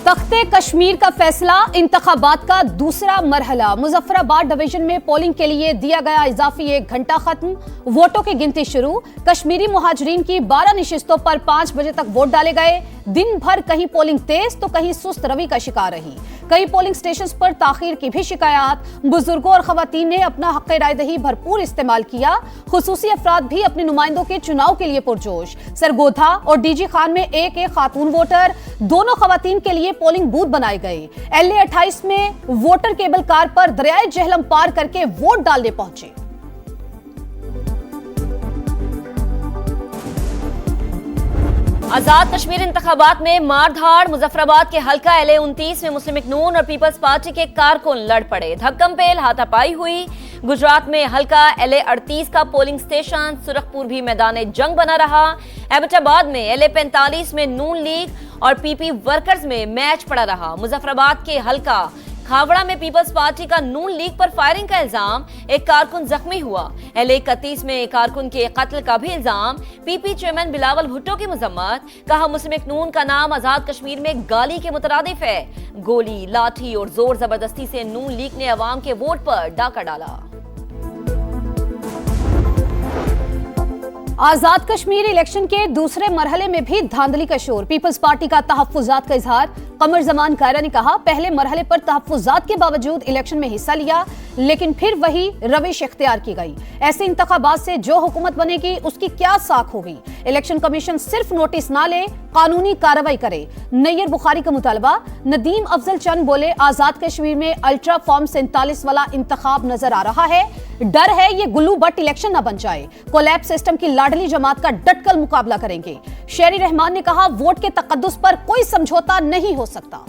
तख्ते कश्मीर का फैसला, इंतखाबात का दूसरा मरहला। मुजफ्फराबाद डिवीजन में पोलिंग के लिए दिया गया इजाफी 1 घंटा खत्म, वोटों की गिनती शुरू। कश्मीरी मुहाजिरीन की 12 नशिस्तों पर 5 बजे तक वोट डाले गए। दिन भर कहीं पोलिंग तेज तो कहीं सुस्त रवि का शिकार रही। कई पोलिंग स्टेशन पर ताखीर की भी शिकायत। बुजुर्गों और खवातीन ने अपना हक रायदही भरपूर इस्तेमाल किया। खुसूसी अफराद भी अपने नुमाइंदों के चुनाव के लिए पुरजोश। सरगोधा और डीजी खान में एक खातून वोटर, दोनों खवातीन के लिए पोलिंग बूथ बनाए गए। LA 28 में वोटर केबल कार पर दरियाए जहलम पार करके वोट डालने पहुंचे। आजाद कश्मीर इंतखाबात में मारधाड़। मुजफ्फराबाद के हल्का LA 29 में मुस्लिम नून और पीपल्स पार्टी के कारकुन लड़ पड़े। धक्कम पेल हाथापाई हुई। गुजरात में हल्का LA 38 का पोलिंग स्टेशन सुरखपुर भी मैदान जंग बना रहा। एबटाबाद में LA 45 में नून लीग और PP वर्कर्स में मैच पड़ा रहा। मुजफ्फराबाद के हल्का खावड़ा में पीपल्स पार्टी का नून लीग पर फायरिंग का इल्जाम, एक कारकुन जख्मी हुआ। LA 31 में एक कारकुन के कत्ल का भी इल्जाम। PP चेयरमैन बिलावल भुट्टो की मजम्मत, कहा मुस्लिम नून का नाम आजाद कश्मीर में गाली के मुतरादिफ है। गोली, लाठी और जोर जबरदस्ती से नून लीग ने अवाम के वोट पर डाका डाला। आजाद कश्मीर इलेक्शन के दूसरे मरहले में भी धांधली का शोर। पीपल्स पार्टी का तहफ्फुजात का इजहार। कमर जमान कायरा ने कहा, पहले मरहले पर तहफ्फुजात के बावजूद इलेक्शन में हिस्सा लिया, लेकिन फिर वही रविश इख्तियार की गई। ऐसे इंतखाबात से जो हुकूमत बनेगी उसकी क्या साख होगी। इलेक्शन कमीशन सिर्फ नोटिस ना ले, कानूनी कार्रवाई करे। नैयर बुखारी का मुतालबा। नदीम अफजल चंद बोले, आजाद कश्मीर में अल्ट्रा फॉर्म 47 वाला इंतखाब नजर आ रहा है। डर है ये गुल्लू बट इलेक्शन न बन जाए। कोलैब सिस्टम की लाडली जमात का डटकर मुकाबला करेंगे। शेरी रहमान ने कहा, वोट के तकद्दुस पर कोई समझौता नहीं हो सकता।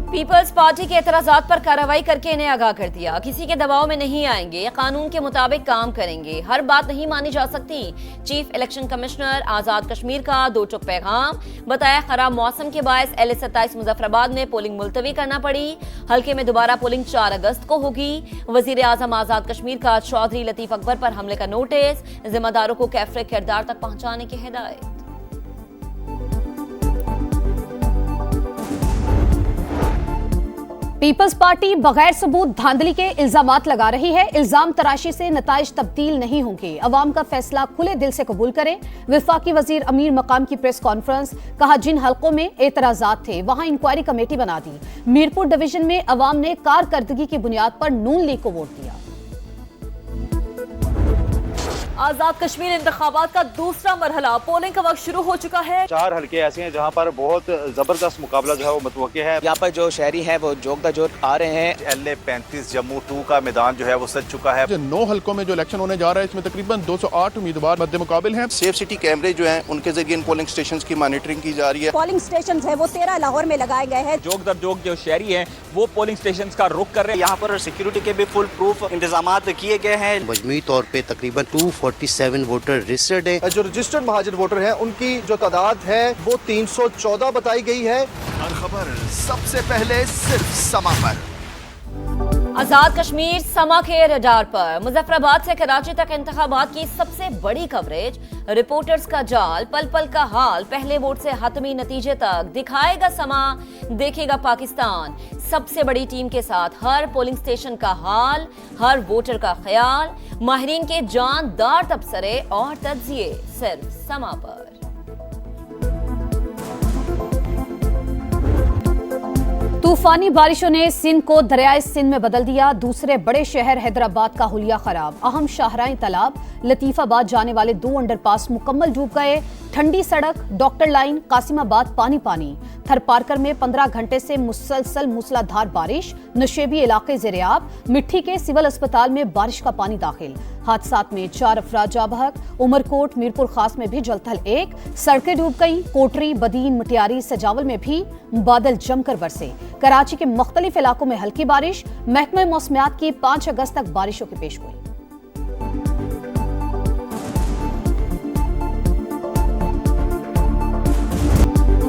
पीपल्स पार्टी के एतराजात पर कार्रवाई करके इन्हें आगाह कर दिया। किसी के दबाव में नहीं आएंगे, कानून के मुताबिक काम करेंगे। हर बात नहीं मानी जा सकती। चीफ इलेक्शन कमिश्नर आजाद कश्मीर का 2 टुक पैगाम। बताया, खराब मौसम के बायस LA 27 मुजफ्फराबाद में पोलिंग मुलतवी करना पड़ी। हल्के में दोबारा पोलिंग 4 अगस्त को होगी। वजीर आजम आजाद कश्मीर का चौधरी लतीफ अकबर पर हमले का नोटिस। जिम्मेदारों को कैफरे किरदार तक पहुंचाने की हिदायत। पीपल्स पार्टी बगैर सबूत धांधली के इल्जामात लगा रही है। इल्जाम तराशी से नताइज तब्दील नहीं होंगे। अवाम का फैसला खुले दिल से कबूल करें। वफाकी वजीर अमीर मकाम की प्रेस कॉन्फ्रेंस। कहा, जिन हलकों में एतराजात थे वहां इंक्वायरी कमेटी बना दी। मीरपुर डिवीजन में अवाम ने कारकर्दगी की बुनियाद पर नून लीग को वोट दिया। आजाद कश्मीर इंतखाबात का दूसरा मरहला, पोलिंग का वक्त शुरू हो चुका है। 4 हल्के ऐसे हैं जहां पर बहुत जबरदस्त मुकाबला जो है वो मुतवक्के है। यहाँ पर जो शहरी हैं वो जोक दा जोक आ रहे हैं। LA 35 जम्मू 2 का मैदान जो है वो सज चुका है। 9 हल्कों में जो इलेक्शन होने जा रहा है, इसमें तकरीबन 208 उम्मीदवार मद्दे मुकाबिल हैं। सेफ सिटी कैमरे जो हैं उनके जरिए पोलिंग स्टेशन की मॉनिटरिंग की जा रही है। पोलिंग स्टेशन है वो 13 लाहौर में लगाए गए हैं। जोक दर जोक जो शहरी हैं वो पोलिंग स्टेशन का रुख कर रहे हैं। यहाँ पर सिक्योरिटी के भी फुल प्रूफ इंतजाम किए गए हैं। मजमूई तौर पे तकरीबन 247 वोटर रजिस्टर्ड है। जो रजिस्टर्ड महाजिर वोटर हैं उनकी जो तादाद है वो 314 बताई गई है। हर खबर सबसे पहले सिर्फ समा पर। आजाद कश्मीर समा के रडार पर। मुजफ्फराबाद से कराची तक इंतखाबात की सबसे बड़ी कवरेज। रिपोर्टर्स का जाल, पल पल का हाल, पहले वोट से हतमी नतीजे तक। दिखाएगा समा, देखेगा पाकिस्तान। सबसे बड़ी टीम के साथ हर पोलिंग स्टेशन का हाल, हर वोटर का ख्याल। माहिरीन के जानदार तबसरे और तज्जिए सिर्फ समा पर। तूफानी बारिशों ने सिंध को दरियाए सिंध में बदल दिया। दूसरे बड़े शहर हैदराबाद का हुलिया खराब। अहम शाहराएं तालाब। लतीफाबाद जाने वाले 2 अंडरपास मुकम्मल डूब गए। ठंडी सड़क, डॉक्टर लाइन, कासिमाबाद पानी पानी। थरपारकर में 15 घंटे से मुसलसल मूसलाधार बारिश। नशेबी इलाके ज़ेरियाब। मिट्टी के सिविल अस्पताल में बारिश का पानी दाखिल। हादसात में 4 अफराद जाँ बहक। उमरकोट, मीरपुर खास में भी जलथल 1। सड़कें डूब गईं। कोटरी, बदीन, मटियारी, सजावल में भी बादल जमकर बरसे। कराची के मुख्तलिफ इलाकों में हल्की बारिश। महकमे मौसमियात की 5 अगस्त तक बारिशों की पेशगोई।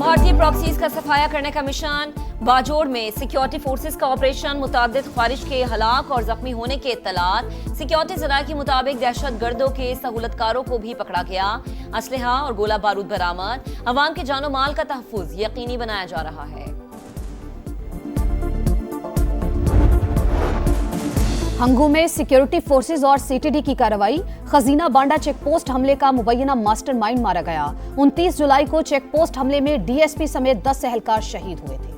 भारतीय प्रॉक्सीज का सफाया करने का मिशन। बाजोड़ में सिक्योरिटी फोर्सेस का ऑपरेशन। मुताबिद खारिज के हलाक और जख्मी होने के इत्तलात। सिक्योरिटी जराये के मुताबिक दहशत गर्दों के सहूलतकारों को भी पकड़ा गया। असलहा और गोला बारूद बरामद। अवाम के जानो माल का तहफ्फुज यकीनी बनाया जा रहा है। हंगू में सिक्योरिटी फोर्सेज और सीटीडी की कार्रवाई। खजीना बांडा चेकपोस्ट हमले का मुबैना मास्टरमाइंड मारा गया। 29 जुलाई को चेकपोस्ट हमले में डीएसपी समेत 10 एहलकार शहीद हुए थे।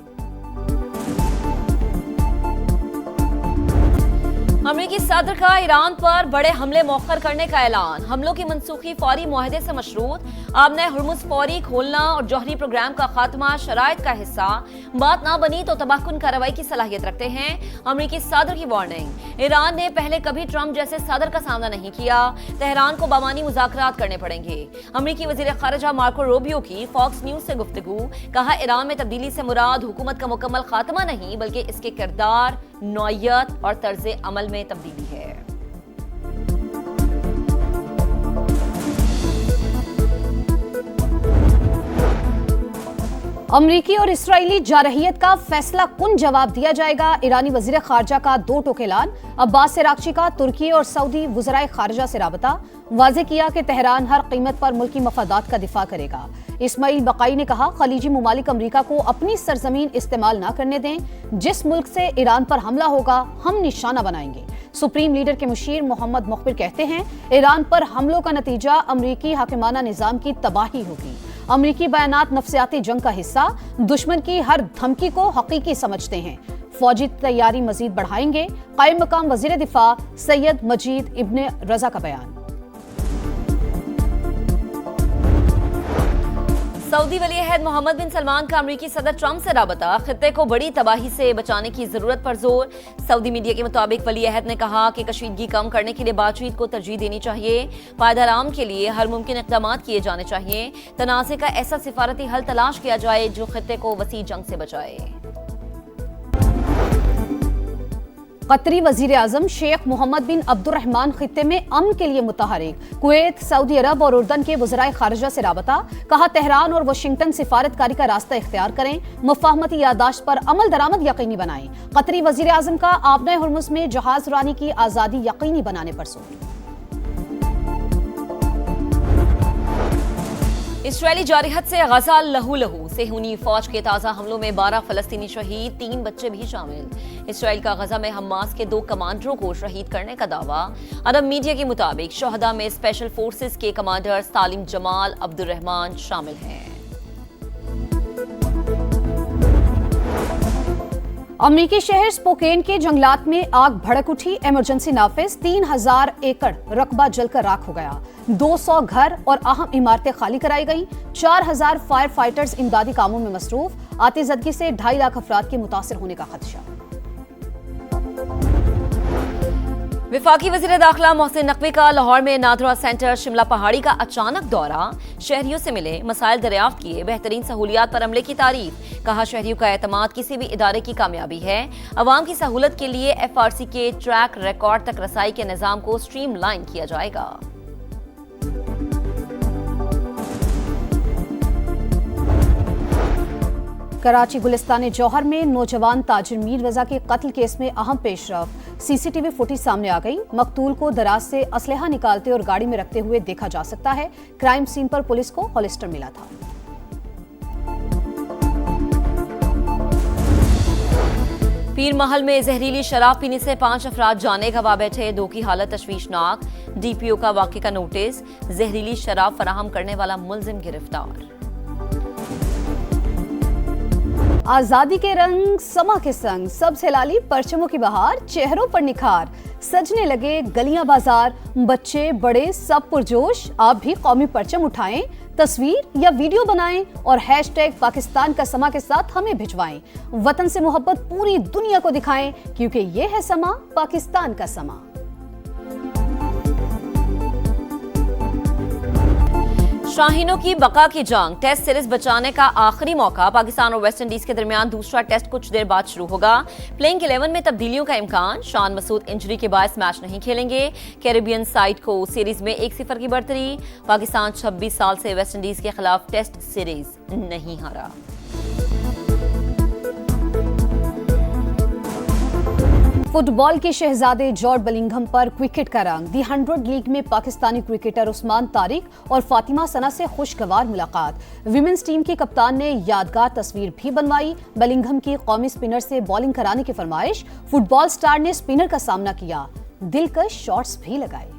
अमेरिकी सदर का ईरान पर बड़े हमले मौखर करने का ऐलान। हमलों की मनसूखी फौरी मुआहदे से मशरूत। आबने हुर्मुज़ फौरी खोलना और जौहरी प्रोग्राम का खात्मा शराइत का हिस्सा। बात ना बनी तो तबाहकुन कार्रवाई की सलाहियत रखते हैं। अमेरिकी सदर की वार्निंग। ईरान ने पहले कभी ट्रंप जैसे सदर का सामना नहीं किया। तेहरान को बामानी मुज़ाकरात करने पड़ेंगे। अमेरिकी वज़ीर ख़ारिजा मार्को रूबियो की फॉक्स न्यूज से गुफ्तगू। कहा, ईरान में तब्दीली से मुराद हुकूमत का मुकम्मल खात्मा नहीं बल्कि इसके किरदार, नौइयत और तर्ज अमल में तब्दीली है। अमरीकी और इस्राएली जारहियत का फैसला कुन जवाब दिया जाएगा। ईरानी वजीर खारजा का दो टोक ऐलान। अब्बास इराक्ची का तुर्की और सऊदी वज़राए खारजा से राबता। वाज़े किया कि तेहरान हर कीमत पर मुल्की मफादात का दिफा करेगा। इस्माइल बकाई ने कहा, खलीजी मुमालिक अमरीका को अपनी सरजमीन इस्तेमाल न करने दें। जिस मुल्क से ईरान पर हमला होगा हम निशाना बनाएंगे। सुप्रीम लीडर के मुशीर मोहम्मद मुखबिर कहते हैं, ईरान पर हमलों का नतीजा अमरीकी हाकिमाना निजाम की तबाही होगी। अमरीकी बयानात नफ्सियाती जंग का हिस्सा। दुश्मन की हर धमकी को हकीकी समझते हैं। फौजी तैयारी मजीद बढ़ाएंगे। कायम मकाम वजीर दिफा सैयद मजीद इब्ने रजा का बयान। सऊदी वली अहद मोहम्मद बिन सलमान का अमरीकी सदर ट्रंप से राबता। खित्ते को बड़ी तबाही से बचाने की जरूरत पर जोर। सऊदी मीडिया के मुताबिक वली अहद ने कहा कि कशीदगी कम करने के लिए बातचीत को तरजीह देनी चाहिए। पायदार आराम के लिए हर मुमकिन इक़दाम किए जाने चाहिए। तनाज़े का ऐसा सिफारती हल तलाश किया जाए जो खित्ते को वसी जंग से बचाए। कतरी वजीर आजम शेख मोहम्मद बिन अब्दुर्रहमान खित्ते में अमन के लिए मुतहरिक। कुवैत, सऊदी अरब और उर्दन के वज़राए खारजा से राबता। कहा, तेहरान और वाशिंगटन सिफारतकारी का रास्ता इख्तियार करें। मुफाहमती यादाश्त पर अमल दरामद यकीनी बनाएं। कतरी वजीर आजम का आबने हुर्मुज़ में जहाज रानी की आज़ादी यकीनी बनाने पर जोर। इस्राएली जारहियत से गजा लहू लहू। सेहूनी फौज के ताज़ा हमलों में 12 फलस्तीनी शहीद, 3 बच्चे भी शामिल। इसराइल का गजा में हमास के 2 कमांडरों को शहीद करने का दावा। अरब मीडिया के मुताबिक शोहदा में स्पेशल फोर्सेस के कमांडर सालिम जमाल अब्दुर्रहमान शामिल हैं। अमरीकी शहर स्पोकेन के जंगलात में आग भड़क उठी। इमरजेंसी नाफिज। 3000 एकड़ रकबा जलकर राख हो गया। 200 घर और अहम इमारतें खाली कराई गई। 4000 फायर फाइटर्स इमदादी कामों में मसरूफ। आतिशबाजी से 2.5 लाख अफराद के मुतासिर होने का खदशा। विफाकी वज़ीर दाखिला मोहसिन नकवी का लाहौर में नादरा सेंटर शिमला पहाड़ी का अचानक दौरा। शहरियों से मिले, मसाइल दरियाफ्त किए, बेहतरीन सहूलियात पर अमले की तारीफ। कहा, शहरियों का एतमाद किसी भी इदारे की कामयाबी है। अवाम की सहूलत के लिए FRC के ट्रैक रिकॉर्ड तक रसाई के निज़ाम को स्ट्रीमलाइन किया जाएगा। कराची गुलिस्तान जौहर में नौजवान ताजिर मीर रजा के कत्ल केस में अहम पेशरफ। CCTV फुटेज सामने आ गई। मकतूल को दराज से असलहा निकालते और गाड़ी में रखते हुए देखा जा सकता है। क्राइम सीन पर पुलिस को हॉलिस्टर मिला था। पीर महल में जहरीली शराब पीने से 5 अफराद जाने गंवा बैठे। 2 की हालत तशवीशनाक। DPO का वाक़े का नोटिस। जहरीली शराब फराहम करने वाला मुलजिम गिरफ्तार। आजादी के रंग समा के संग सबसे लाली परचमों की बहार। चेहरों पर निखार। सजने लगे गलियां बाजार। बच्चे बड़े सब पुरजोश। आप भी कौमी परचम उठाएं, तस्वीर या वीडियो बनाएं और #पाकिस्तान का समा के साथ हमें भिजवाएं। वतन से मोहब्बत पूरी दुनिया को दिखाएं, क्योंकि ये है समा, पाकिस्तान का समा। शाहीनों की बका की जंग, टेस्ट सीरीज बचाने का आखिरी मौका। पाकिस्तान और वेस्ट इंडीज के दरमियान दूसरा टेस्ट कुछ देर बाद शुरू होगा। प्लेइंग 11 में तब्दीलियों का इम्कान। शान मसूद इंजरी के बायस मैच नहीं खेलेंगे। कैरेबियन साइड को सीरीज में 1-0 की बढ़तरी। पाकिस्तान 26 साल से वेस्ट इंडीज के खिलाफ टेस्ट सीरीज नहीं हारा। फुटबॉल के शहजादे जॉर्ज बेलिंघम पर क्रिकेट का रंग। दी 100 लीग में पाकिस्तानी क्रिकेटर उस्मान तारिक और फातिमा सना से खुशगवार मुलाकात। विमेंस टीम के कप्तान ने यादगार तस्वीर भी बनवाई। बेलिंघम की कौमी स्पिनर से बॉलिंग कराने की फरमाइश। फुटबॉल स्टार ने स्पिनर का सामना किया, दिलकश शॉट्स भी लगाए।